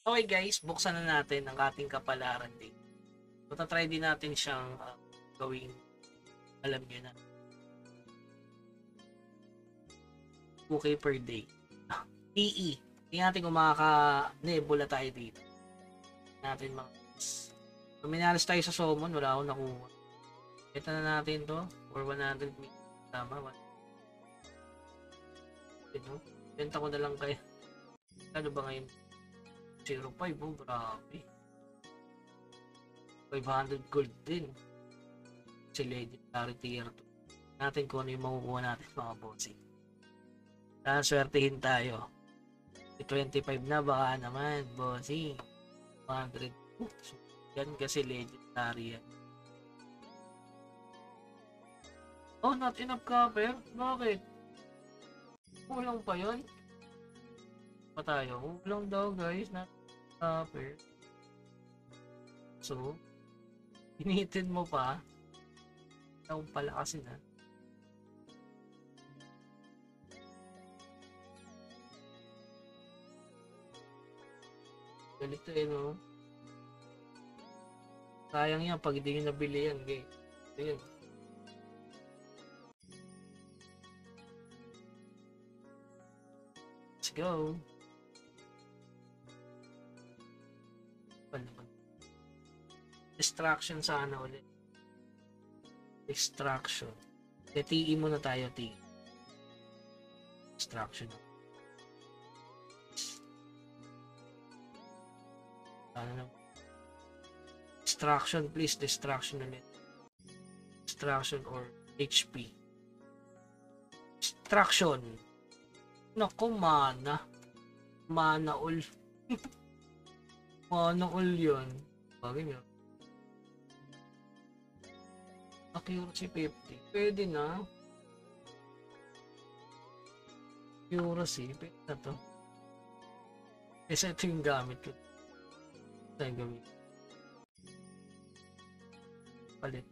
Okay guys, buksan na natin ang ating kapalaran din. So, try din natin siyang gawing, alam nyo na, 2K per day. TE. Tingnan natin kung makaka-nebula tayo dito. Natin mga so, minalis tayo sa summon, wala akong nakuha. Ito na natin to for 100 meters. Tama, 100. Ito, benta ko na lang kaya. Ano ba ngayon? 0.5, oh, grabe. 500 gold din. Si Legendary Tier 2. Natin kung ano yung makukuha natin mga bossing. Swertihin tayo. 25 na baka naman, bossing. 100. So, yan kasi legendary yan. Oh, not enough copper? Bakit? Kulang pa yun? Pa tayo? Kulang daw guys, not copper. So, initin mo pa. Ako pala kasi na. Ganito no? Sayang yan pag hindi nyo nabili yan, guys. Ayan. Let's go. Distraction sana ulit. Distraction. TE muna tayo, TE. Distraction. Ano? Distraction, please. Distraction ulit. Distraction or HP. Distraction. Naku, mana. Mana all. Mana all yun. Bagay nyo. Accuracy 50. Pwede na. Accuracy. Pwede na to. Kasi ito yung gamit ko. Ito yung gamit. Palit.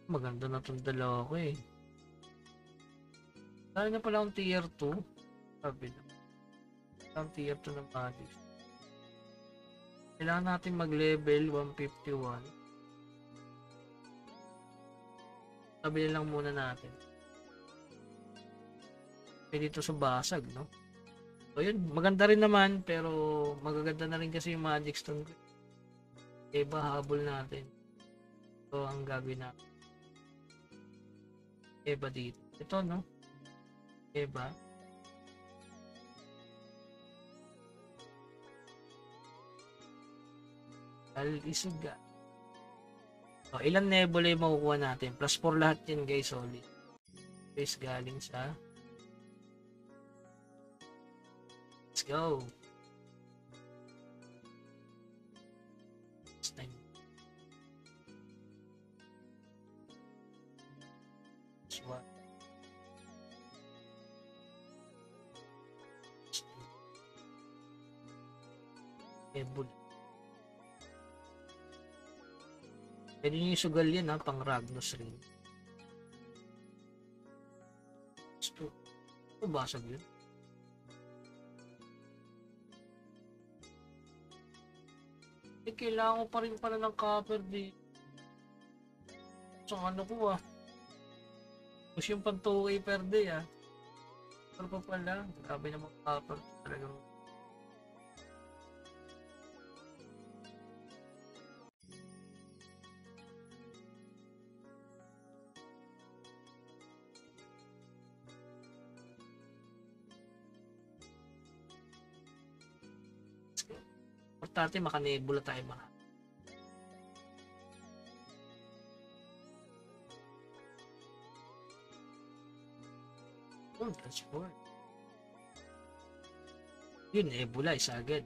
Maganda na itong dalawa ko eh. Dahil na pala akong tier 2. Sabi na. Ang tier 2 ng magic. Kailangan natin mag-level 151. Sabili lang muna natin. Pwede ito sa basag, no? So yun, maganda rin naman, pero magaganda na rin kasi yung magic stone ko. Iba habol natin. So ang gagawin natin. Iba dito. Ito, no? Iba. Al-Isuga. So, ilang nebula yung makukuha natin? Plus 4 lahat yan guys, solid. Guys, galing sa let's go. Next time. This one. Nebula. Pwede nyo yung sugal yan ha, pang Ragnos rin. Ito basag yun. Eh, kailangan ko pa rin pala ng copper di. So ano ko ah. Mas yung pang 2K per day ah. Pero pa pala, grabe naman copper talagang. Importante makanebula tayo mga. Oh, that's for. Yun, nebula isa agad.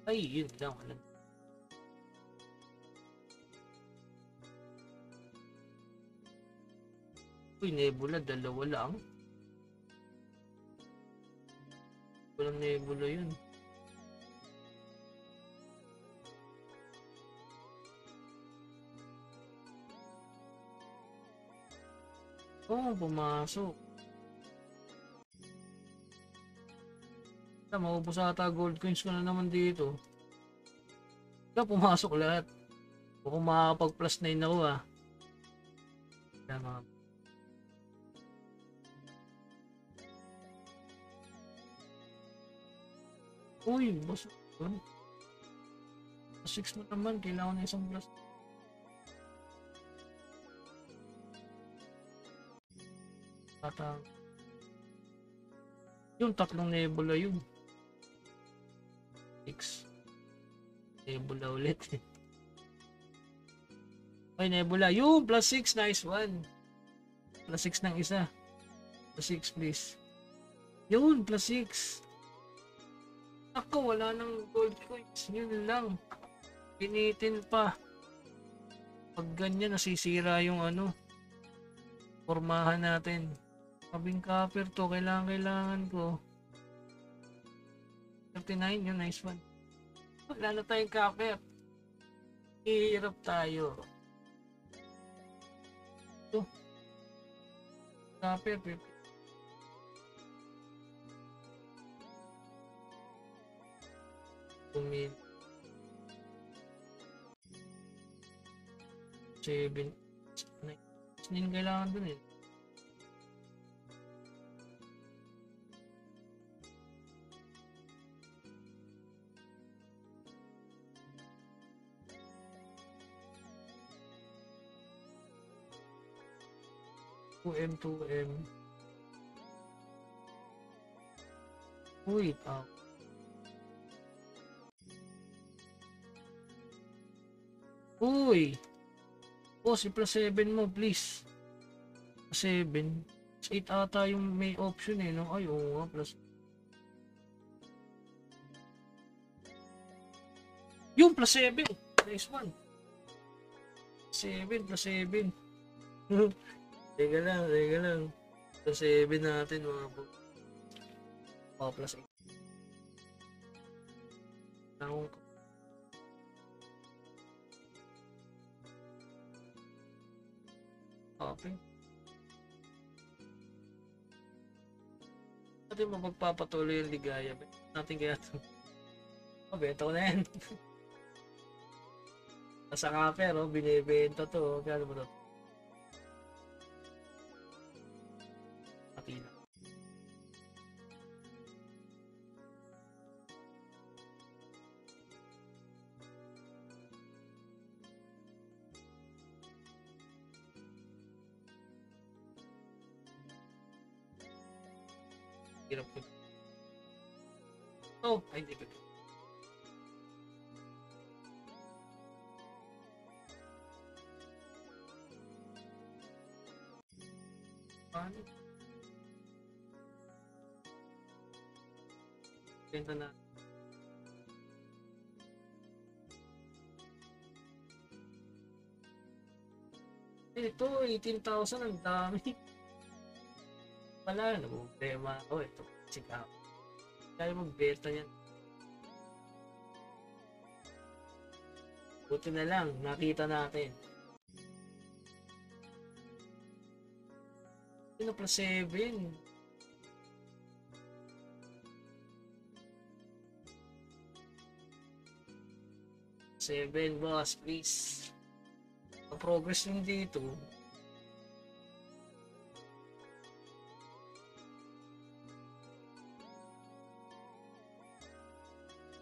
Ay, yun lang. Uy, nebula, dalawa lang. Walang nebula yun. Oo, pumasok. Maubos ata gold coins ko na naman dito. Pumasok lahat. Kung makakapag plus 9 ako ah. Tama. Uy, boss. 6 mo naman. Kailangan na isang plus. Ata. Yung tatlong nebula yun. 6. Nebula ulit. Ay, nebula. Yung plus 6. Nice one. Plus 6 ng isa. Plus 6 please. Yun, plus 6. Ako, wala nang gold coins. Yun lang. Pinitin pa. Pag ganyan, nasisira yung ano. Formahan natin. Kabing copper to. Kailangan ko. 39 yun, nice one. Wala na tayong copper. Hirap tayo. Ito. Copper, pip. Kumin. 7. 9 kailangan dun eh. M 2M. Wait, Uy! Oh, si plus 7 mo, please. 7. 8 ata yung may option eh, no? Ay, oo nga, plus. Yung plus 7! Nice one. 7 plus 7. Teka lang. Plus 7 natin mga po. Oh, plus 8. Tanong ko. Okay. Natin mapagpapatuloy yung ligaya. Natin kaya ito. Oh, benta ko na yan. Nasa copper, oh, binibenta to. Kaya ba ito? Pati na. Hirap ko. Oh, ay, hindi ko. Paano? Benta na. Ito, 18,000 ang dami. Wala na problema. Oh, ito. Check out. Kaya magbenta yan. Buti na lang, nakita natin. Ano plus 7? 7 boss, please. Ang progress yung dito.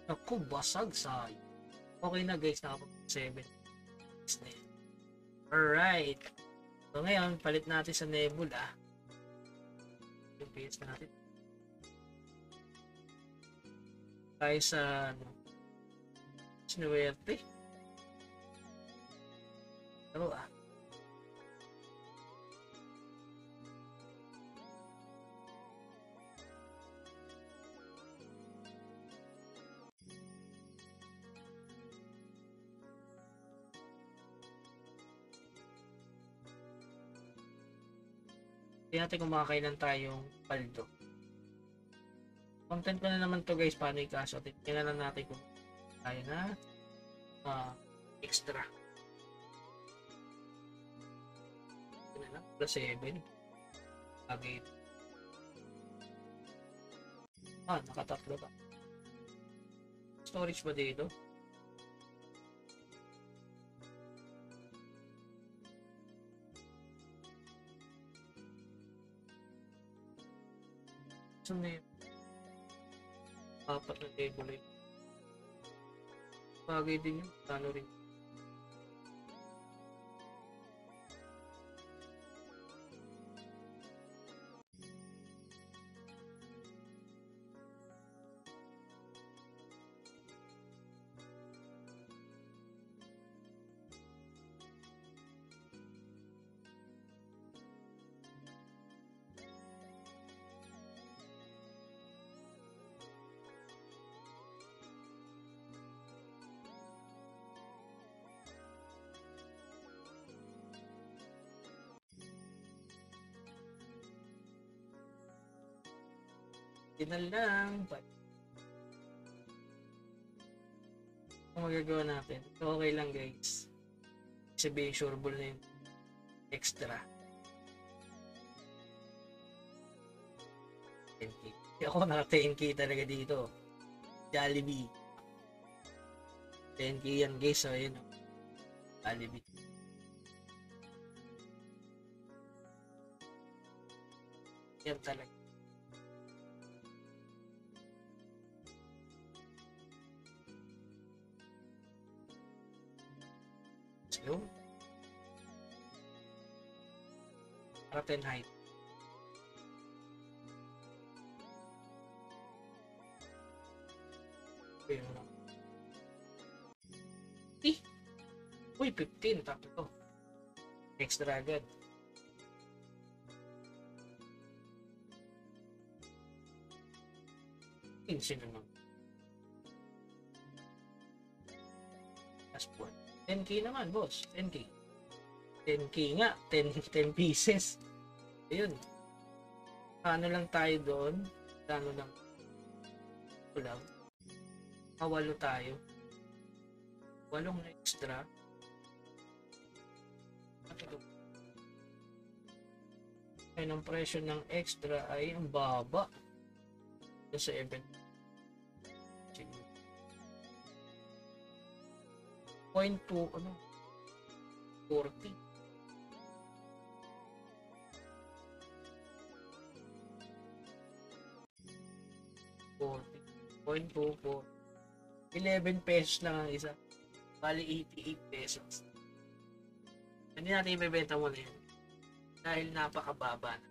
Ako, basag sayang. Okay na guys, nakapag 7. Alright. So ngayon, palit natin sa Nebula. Yung PS natin. Tayo sa sinuwerte. Pero Tingnan natin kung makakailan tayong paldo. Content ko na naman to guys, paano ikaso. Tingnan na natin kung tayo na extra. Tingnan na, plus 7. Bagay. Nakatatlo ka. Storage ba dito? Saan na yun? Apat na table eh. Bagay din yun. Ano rin. Tinal lang. Ang magagawa natin. So, okay lang guys. Sabihin sureball na yun. Extra. 10k. Ako naka 10k talaga dito. Jollibee. 10k yan guys. So, yun. Jollibee. Yan talaga. Slow. Para 10 height. Uy, 15. Tatlo. Extra agad. Pinsin naman. Last point. 10k naman, boss. 10k. 10k nga. 10 pieces. Ayun. Ano lang tayo doon? Ano lang. Kulang. Mawalo tayo. 8 na extra. Ay, ang presyo ng extra ay ang baba. Sa event. 0.2 ano? 40. 0.24. 11 pesos lang ang isa. Bali 88 pesos. Hindi natin ibebenta mo na yun. Dahil napakababa na.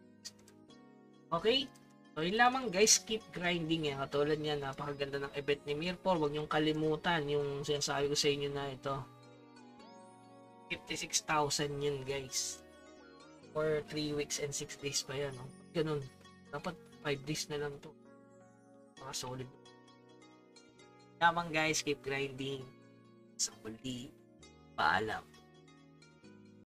Okay? So yun lamang guys, keep grinding yan. Katulad niyan, napakaganda ng event ni Mirpor. Huwag niyong kalimutan yung sinasabi ko sa inyo na ito. 56,000 yun guys. For 3 weeks and 6 days pa yan. No? Ganun. Dapat 5 days na lang to. Mga solid. Lamang guys, keep grinding. Sa muli, paalam.